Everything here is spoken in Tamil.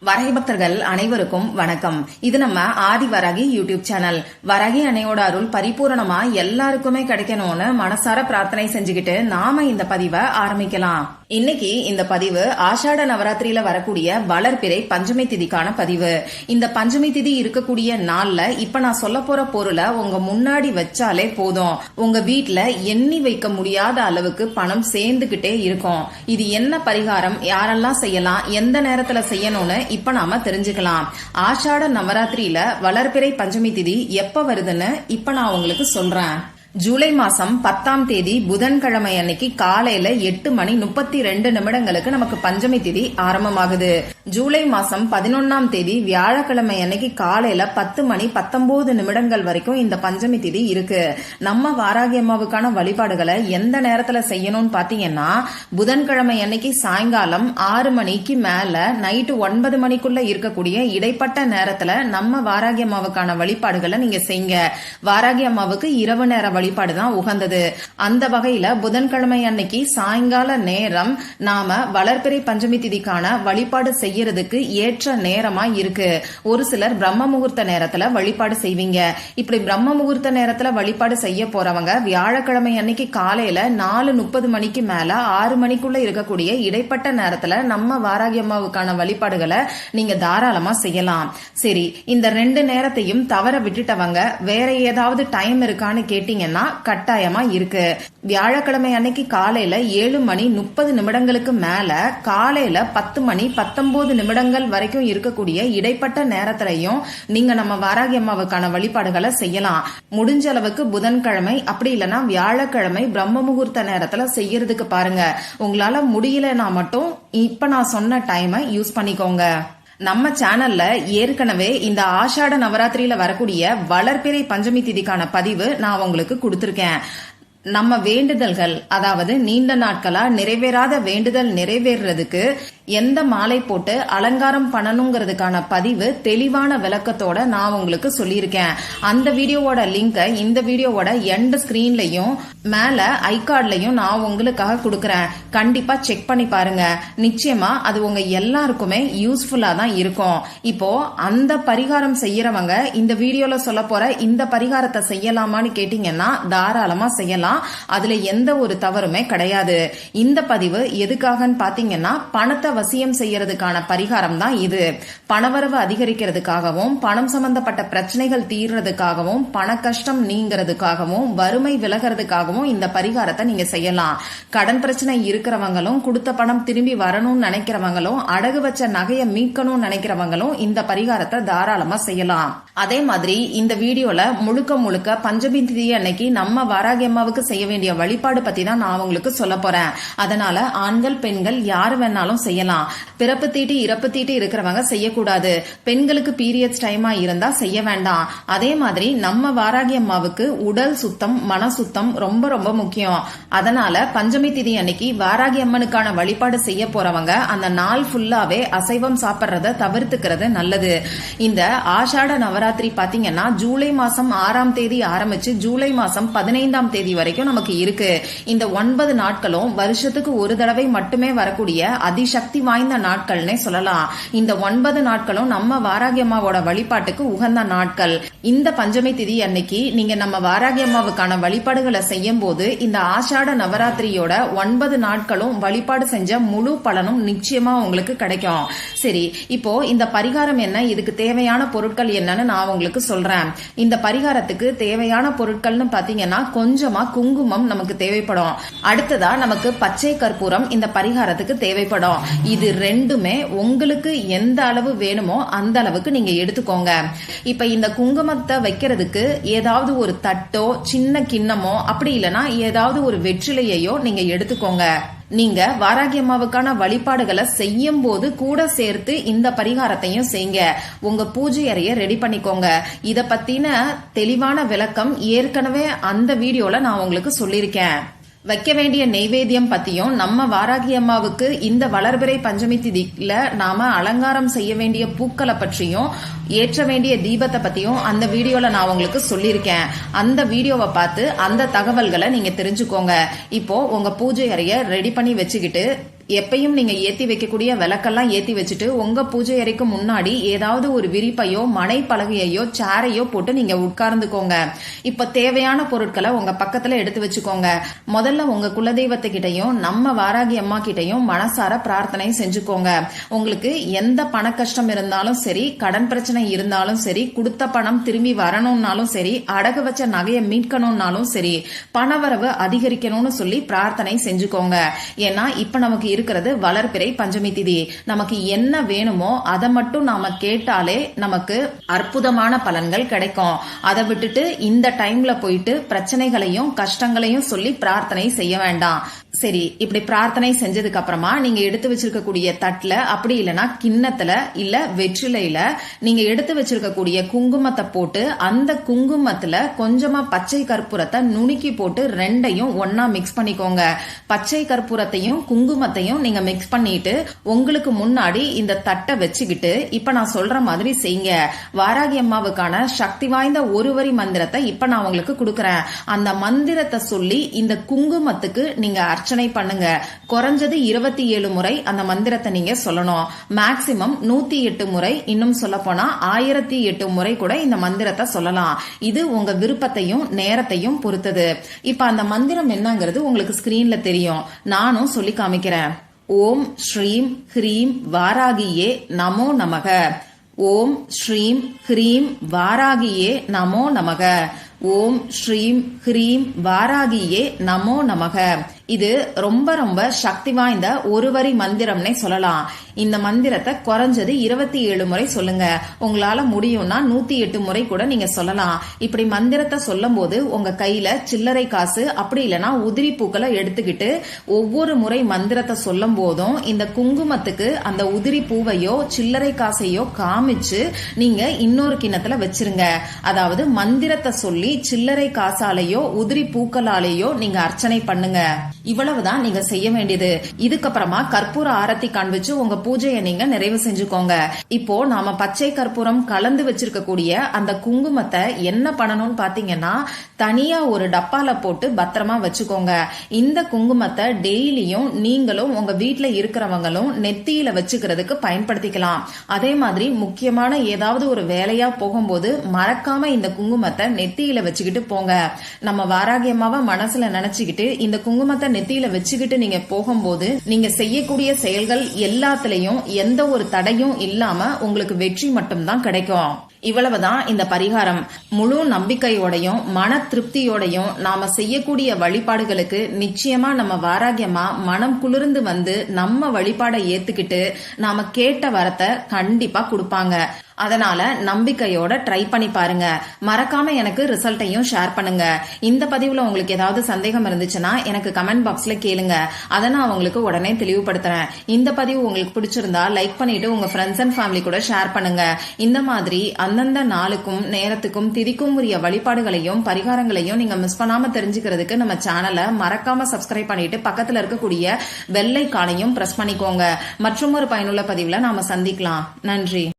வராகி பக்தர்கள் அனைவருக்கும் வணக்கம். இது நம்ம ஆதி வராகி யூடியூப் சேனல். வராகி அன்னையோட அருள் பரிபூரணமா எல்லாருக்குமே கிடைக்கணும்னு மனசார பிரார்த்தனை செஞ்சுக்கிட்டு நாம இந்த பதிவை ஆரம்பிக்கலாம். இன்னைக்கு இந்த பதிவு ஆஷாட நவராத்திரியில வரக்கூடிய வளர்பிறை பஞ்சமி திதிக்கான பதிவு. இந்த பஞ்சமி திதி இருக்கக்கூடிய நாள்ல இப்ப நான் சொல்ல போற பொருளை உங்க முன்னாடி வச்சாலே போதும், உங்க வீட்டுல எண்ணி வைக்க முடியாத அளவுக்கு பணம் சேர்ந்துகிட்டே இருக்கும். இது என்ன பரிகாரம், யாரெல்லாம் செய்யலாம், எந்த நேரத்துல செய்யணும்னு இப்ப நாம தெரிஞ்சுக்கலாம். ஆஷாட நவராத்திரியில வளர்பிறை பஞ்சமி திதி எப்ப வருதுன்னு இப்ப நான் உங்களுக்கு சொல்றேன். ஜூலை மாசம் 10ஆம் தேதி புதன்கிழமை அன்னைக்கு காலையில 8:32 நமக்கு பஞ்சமி திதி ஆரம்பமாகுது. ஜூலை மாசம் 11ஆம் தேதி வியாழக்கிழமை அன்னைக்கு காலையில 10:19 வரைக்கும் இந்த பஞ்சமி திதி இருக்கு. நம்ம வாராகி அம்மாவுக்கான வழிபாடுகளை எந்த நேரத்துல செய்யணும்னு பாத்தீங்கன்னா, புதன்கிழமை அன்னைக்கு சாயங்காலம் 6 மணிக்கு மேல நைட்டு 9 மணிக்குள்ள இருக்கக்கூடிய இடைப்பட்ட நேரத்துல நம்ம வாராகி அம்மாவுக்கான வழிபாடுகளை நீங்க செய்யுங்க. வாராகி அம்மாவுக்கு இரவு நேர வழிபாடுதான் உகந்தது. அந்த வகையில புதன்கிழமை அன்னைக்கு சாயங்கால நேரம் நாம வளர்பிறை பஞ்சமி திதிக்கான வழிபாடு செய்யறதுக்கு ஏற்ற நேரமா இருக்கு. ஒரு சிலர் பிரம்ம முகூர்த்த நேரத்துல வழிபாடு செய்வீங்க. இப்படி பிரம்ம முகூர்த்த நேரத்துல வழிபாடு செய்ய போறவங்க வியாழக்கிழமை அன்னைக்கு காலையில 4:30 மணிக்கு மேல 6 மணிக்குள்ள இருக்கக்கூடிய இடைப்பட்ட நேரத்துல நம்ம வாராகி அம்மாவுக்கான வழிபாடுகளை நீங்க தாராளமா செய்யலாம். சரி, இந்த 2 நேரத்தையும் தவற விட்டுட்டவங்க வேற ஏதாவது டைம் இருக்கான்னு கேட்டீங்கன்னா கட்டாயமா இருக்கு. வியாழக்கிழமை அன்னைக்கு காலையில 7:30 மேல காலையில 10:19 வரைக்கும் இருக்கக்கூடிய இடைப்பட்ட நேரத்திலையும் நீங்க நம்ம வாராகி அம்மாவுக்கான வழிபாடுகளை செய்யலாம். முடிஞ்ச அளவுக்கு புதன்கிழமை அப்படி இல்லைன்னா வியாழக்கிழமை பிரம்ம முகூர்த்த நேரத்துல செய்யறதுக்கு பாருங்க. உங்களால முடியலன்னா மட்டும் இப்ப நான் சொன்ன டைமை யூஸ் பண்ணிக்கோங்க. நம்ம சேனல்ல ஏற்கனவே இந்த ஆஷாட நவராத்திரியில வரக்கூடிய வளர்பிறை பஞ்சமி திதிக்கான பதிவு நான் உங்களுக்கு கொடுத்திருக்கேன். நம்ம வேண்டுதல்கள், அதாவது நீண்ட நாட்களா நிறைவேறாத வேண்டுதல் நிறைவேறதுக்கு எந்த மாலை போட்டு அலங்காரம் பண்ணணுங்கிறதுக்கான பதிவு தெளிவான விளக்கத்தோட நான் உங்களுக்கு சொல்லியிருக்கேன். அந்த வீடியோவோட லிங்க் இந்த வீடியோவோட எண்ட் ஸ்கிரீன்லயும் மேல ஐகார்ட்லயும் நான் உங்களுக்காக கொடுக்கறேன். கண்டிப்பா செக் பண்ணி பாருங்க. நிச்சயமா அது உங்க எல்லாருக்குமே யூஸ்ஃபுல்லா தான் இருக்கும். இப்போ அந்த பரிகாரம் செய்யறவங்க இந்த வீடியோல சொல்ல போற இந்த பரிகாரத்தை செய்யலாமான்னு கேட்டீங்கன்னா தாராளமா செய்யலாம். அதுல எந்த ஒரு தவறுமே கிடையாது. இந்த பதிவு எதுக்காகன்னு பாத்தீங்கன்னா, பணத்தை வசியம் செய்யறதுக்கான பரிகாரம் தான் இது. பணவரவு அதிகரிக்கிறதுக்காகவும், பணம் சம்பந்தப்பட்ட பிரச்சனைகள் தீர்றதுக்காகவும், பண கஷ்டம் நீங்கிறதுக்காகவும், வறுமை விலகிறதுக்காகவும் இந்த பரிகாரத்தை நீங்க செய்யலாம். கடன் பிரச்சனை இருக்கிறவங்களும், கொடுத்த பணம் திரும்பி வரணும்னு நினைக்கிறவங்களும், அடகு வச்ச நகையை மீட்கணும்னு நினைக்கிறவங்களும் இந்த பரிகாரத்தை தாராளமா செய்யலாம். அதே மாதிரி இந்த வீடியோல முழுக்க முழுக்க பஞ்சமி திதி அன்னைக்கு நம்ம வாராகி அம்மாவுக்கு செய்ய வேண்டிய வழிபாடு பத்தி தான் நான் உங்களுக்கு சொல்ல போறேன். அதனால ஆண்கள் பெண்கள் யாரு வேணாலும் செய்யலாம். பிறப்பு தீட்டு இறப்பு தீட்டு இருக்கிறவங்க செய்யக்கூடாது. பெண்களுக்கு பீரியட்ஸ் டைமா இருந்தா செய்ய வேண்டாம். அதே மாதிரி நம்ம வாராகி அம்மாவுக்கு உடல் சுத்தம் மன சுத்தம் ரொம்ப ரொம்ப முக்கியம். அதனால பஞ்சமி திதி அன்னைக்கு வாராகி அம்மனுக்கான வழிபாடு செய்ய போறவங்க அந்த நாள் ஃபுல்லாவே அசைவம் சாப்பிட்றத தவிர்த்துக்கிறது நல்லது. இந்த ஆஷாட நவராத்திரி பாத்தீங்கன்னா ஜூலை மாசம் 6ஆம் தேதி ஆரம்பிச்சு ஜூலை மாசம் 15ஆம் தேதி வரைக்கும் நமக்கு இருக்கு. இந்த 9 நாட்களும் வருஷத்துக்கு ஒரு தடவை மட்டுமே வரக்கூடிய அதிசக்தி வாய்ந்த நாட்கள்னே சொல்லலாம். இந்த 9 நாட்களும் நம்ம வாராகி அம்மாவோட வழிபாட்டுக்கு உகந்த நாட்கள். இந்த பஞ்சமி திதி அன்னைக்கு நீங்க நம்ம வாராகி அம்மாவுக்கான வழிபாடுகளை செய்யும் போது இந்த ஆஷாட நவராத்திரியோட 9 நாட்களும் வழிபாடு செஞ்ச முழு பலனும் நிச்சயமா உங்களுக்கு கிடைக்கும். சரி, இப்போ இந்த பரிகாரம் என்ன, இதுக்கு தேவையான பொருட்கள் என்னன்னு நான் உங்களுக்கு சொல்றேன். இந்த பரிகாரத்துக்கு தேவையான பொருட்கள்னு பாத்தீங்கன்னா கொஞ்சமா குங்குமம் நமக்கு தேவைப்படும். அடுத்ததா நமக்கு பச்சை கற்பூரம் இந்த பரிகாரத்துக்கு தேவைப்படும். இது ரெண்டுமே உங்களுக்கு எந்த அளவு வேணுமோ அந்த அளவுக்கு நீங்க எடுத்துக்கோங்க. இப்ப இந்த குங்குமத்தை வைக்கிறதுக்கு ஏதாவது ஒரு தட்டோ சின்ன கிண்ணமோ அப்படி இல்லைன்னா ஏதாவது ஒரு வெற்றிலையோ நீங்க எடுத்துக்கோங்க. நீங்க வாராகி அம்மாவுக்கான வழிபாடுகளை செய்யும் போது கூட சேர்த்து இந்த பரிகாரத்தையும் செய்யுங்க. உங்க பூஜை அறைய ரெடி பண்ணிக்கோங்க. இத பத்தின தெளிவான விளக்கம் ஏற்கனவே அந்த வீடியோல நான் உங்களுக்கு சொல்லியிருக்கேன். வைக்க வேண்டிய நெய்வேத்தியம் பத்தியும், நம்ம வாராகி அம்மாவுக்கு இந்த வளர்பிறை பஞ்சமி திதியில நாம அலங்காரம் செய்ய வேண்டிய பூக்களை பற்றியும், ஏற்ற வேண்டிய தீபத்தை பத்தியும் அந்த வீடியோல நான் உங்களுக்கு சொல்லியிருக்கேன். அந்த வீடியோவை பார்த்து அந்த தகவல்களை நீங்க தெரிஞ்சுக்கோங்க. இப்போ உங்க பூஜை அறைய ரெடி பண்ணி வச்சுக்கிட்டு எப்பயும் நீங்க ஏத்தி வைக்கக்கூடிய விளக்கெல்லாம் ஏத்தி வச்சுட்டு உங்க பூஜை அறைக்கு முன்னாடி ஏதாவது ஒரு விரிப்பையோ மனை பலகையோ சேரையோ போட்டு நீங்க உட்கார்ந்துக்கோங்க. இப்ப தேவையான பொருட்களை உங்க பக்கத்துல எடுத்து வச்சுக்கோங்க. முதல்ல உங்க குலதெய்வத்தை கிட்டையும் நம்ம வாராகி அம்மா கிட்டையும் மனசார பிரார்த்தனை செஞ்சுக்கோங்க. உங்களுக்கு எந்த பண கஷ்டம் இருந்தாலும் சரி, கடன் பிரச்சனை இருந்தாலும் சரி, கொடுத்த பணம் திரும்பி வரணும்னாலும் சரி, அடகு வச்ச நகையை மீட்கணும்னாலும் சரி, பணவரவு அதிகரிக்கணும்னு சொல்லி பிரார்த்தனை செஞ்சுக்கோங்க. ஏன்னா இப்ப நமக்கு இருக்கிறது வளர்பிறை பஞ்சமி திதி. நமக்கு என்ன வேணுமோ அதை மட்டும் நாம கேட்டாலே நமக்கு அற்புதமான பலன்கள் கிடைக்கும். அதை விட்டுட்டு இந்த டைம்ல போயிட்டு பிரச்சனைகளையும் கஷ்டங்களையும் சொல்லி பிரார்த்தனை செய்ய வேண்டாம். சரி, இப்படி பிரார்த்தனை செஞ்சதுக்கு அப்புறமா நீங்க எடுத்து வச்சிருக்கக்கூடிய தட்டுல, அப்படி இல்லைன்னா கிண்ணத்துல இல்ல வெற்றிலையில நீங்க எடுத்து வச்சிருக்கக்கூடிய குங்குமத்தை போட்டு அந்த குங்குமத்துல கொஞ்சமா பச்சை கற்பூரத்தை நுணுக்கி போட்டு ரெண்டையும் ஒன்னா மிக்ஸ் பண்ணிக்கோங்க. பச்சை கற்பூரத்தையும் குங்குமத்தையும் நீங்க மிக்ஸ் பண்ணிட்டு உங்களுக்கு முன்னாடி இந்த தட்டை வச்சுக்கிட்டு இப்ப நான் சொல்ற மாதிரி செய்யுங்க. வாராகி அம்மாவுக்கான சக்தி வாய்ந்த ஒரு வரி மந்திரத்தை இப்ப நான் உங்களுக்கு கொடுக்கறேன். அந்த மந்திரத்தை சொல்லி இந்த குங்குமத்துக்கு நீங்க அர்ச்சனை பண்ணுங்க. குறைஞ்சது 27 முறை அந்த மந்திரத்தை நீங்க சொல்லணும். மேக்சிமம் 108 முறை, இன்னும் சொல்ல போனா 1008 முறை கூட இந்த மந்திரத்தை சொல்லலாம். இது உங்க விருப்பத்தையும் நேரத்தையும் பொறுத்தது. இப்ப அந்த மந்திரம் என்னங்கிறது உங்களுக்கு ஸ்கிரீன்ல தெரியும். நானும் சொல்லி காமிக்கிறேன். ஓம் ஸ்ரீம் ஹ்ரீம் வாராகியே நமோ நமக. ஓம் ஸ்ரீம் ஹ்ரீம் வாராகியே நமோ நமக. ஓம் ஸ்ரீம் ஹ்ரீம் வாராகியே நமோ நமக. இது ரொம்ப ரொம்ப சக்தி வாய்ந்த ஒரு வரி மந்திரம்னே சொல்லலாம். இந்த மந்திரத்தை குறைஞ்சது 27 முறை சொல்லுங்க. உங்களால முடியும்னா 108 முறை கூட நீங்க சொல்லலாம். இப்படி மந்திரத்தை சொல்லும் போது உங்க கையில சில்லறை காசு அப்படி இல்லைன்னா உதிரி பூக்களை எடுத்துக்கிட்டு ஒவ்வொரு முறை மந்திரத்தை சொல்லும் போதும் இந்த குங்குமத்துக்கு அந்த உதிரி பூவையோ சில்லறை காசையோ காமிச்சு நீங்க இன்னொரு கிண்ணத்துல வச்சிருங்க. அதாவது மந்திரத்தை சொல்லி சில்லறை காசாலேயோ உதிரி பூக்களாலேயோ நீங்க அர்ச்சனை பண்ணுங்க. இவ்வளவுதான் நீங்க செய்ய வேண்டியது. இதுக்கப்புறமா கற்பூர ஆரத்தி காண்பிச்சு உங்க பூஜையை நீங்க நிறைவு செஞ்சுக்கோங்க. இப்போ நாம பச்சை கற்பூரம் கலந்து வச்சிருக்கக்கூடிய அந்த குங்குமத்தை என்ன பண்ணணும்னு பாத்தீங்கன்னா தனியா ஒரு டப்பால போட்டு பத்திரமா வச்சுக்கோங்க. இந்த குங்குமத்தை டெய்லியும் நீங்களும் உங்க வீட்டுல இருக்கிறவங்களும் நெத்தியில வச்சுக்கிறதுக்கு பயன்படுத்திக்கலாம். அதே மாதிரி முக்கியமான ஏதாவது ஒரு வேலையா போகும்போது மறக்காம இந்த குங்குமத்தை நெத்தியில வச்சுக்கிட்டு போங்க. நம்ம வாராகி அம்மாவை மனசுல நினைச்சுக்கிட்டு இந்த குங்குமத்தை நெத்தியில வச்சுக்கிட்டு நீங்க போகும்போது நீங்க செய்யக்கூடிய செயல்கள் எல்லாத்திலையும் எந்த ஒரு தடையும் இல்லாம உங்களுக்கு வெற்றி மட்டும்தான் கிடைக்கும். இவ்வளவுதான் இந்த பரிகாரம். முழு நம்பிக்கையோடையும் மன திருப்தியோடையும் நாம செய்யக்கூடிய வழிபாடுகளுக்கு நிச்சயமா நம்ம வாராகி அம்மா மனம் குளிர்ந்து வந்து நம்ம வழிபாடை ஏத்துக்கிட்டு நாம கேட்ட வரத்தை கண்டிப்பா கொடுப்பாங்க. அதனால நம்பிக்கையோட ட்ரை பண்ணி பாருங்க. மறக்காம எனக்கு ரிசல்ட்டையும் ஷேர் பண்ணுங்க. இந்த பதிவுல உங்களுக்கு ஏதாவது சந்தேகம் இருந்துச்சுன்னா எனக்கு கமெண்ட் பாக்ஸ்ல கேளுங்க. அதை நான் உங்களுக்கு உடனே தெளிவுபடுத்துறேன். இந்த பதிவு உங்களுக்கு பிடிச்சிருந்தா லைக் பண்ணிட்டு உங்க ஃப்ரெண்ட்ஸ் அண்ட் ஃபேமிலி கூட ஷேர் பண்ணுங்க. இந்த மாதிரி அந்தந்த நாளுக்கும் நேரத்துக்கும் திதிக்கும் உரிய வழிபாடுகளையும் பரிகாரங்களையும் நீங்க மிஸ் பண்ணாம தெரிஞ்சுக்கிறதுக்கு நம்ம சேனலை மறக்காம சப்ஸ்கிரைப் பண்ணிட்டு பக்கத்துல இருக்கக்கூடிய பெல் ஐகானையும் பிரஸ் பண்ணிக்கோங்க. மற்றும் ஒரு பயனுள்ள பதிவுல நாம சந்திக்கலாம். நன்றி.